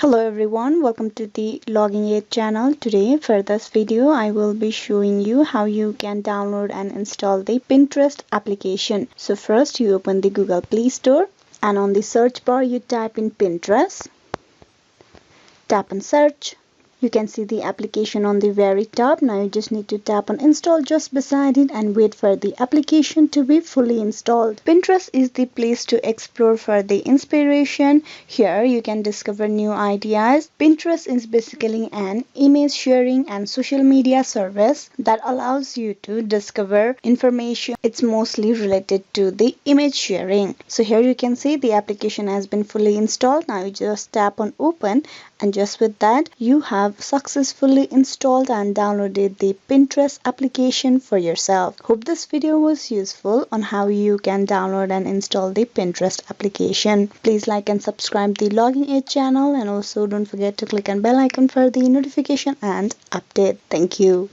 Hello everyone, welcome to the Logging Aid channel. Today for this video I will be showing you how you can download and install the Pinterest application. So first you open the Google Play Store and on the search bar you type in Pinterest. Tap on search. You can see the application on the very top. Now you just need to tap on install just beside it and wait for the application to be fully installed. Pinterest is the place to explore for the inspiration. Here you can discover new ideas. Pinterest is basically an image sharing and social media service that allows you to discover information. It's mostly related to the image sharing. So here you can see the application has been fully installed. Now you just tap on open and just with that you have successfully installed and downloaded the Pinterest application for yourself. Hope this video was useful on how you can download and install the Pinterest application. Please like and subscribe the Logging Aid channel and also don't forget to click on bell icon for the notification and update. Thank you.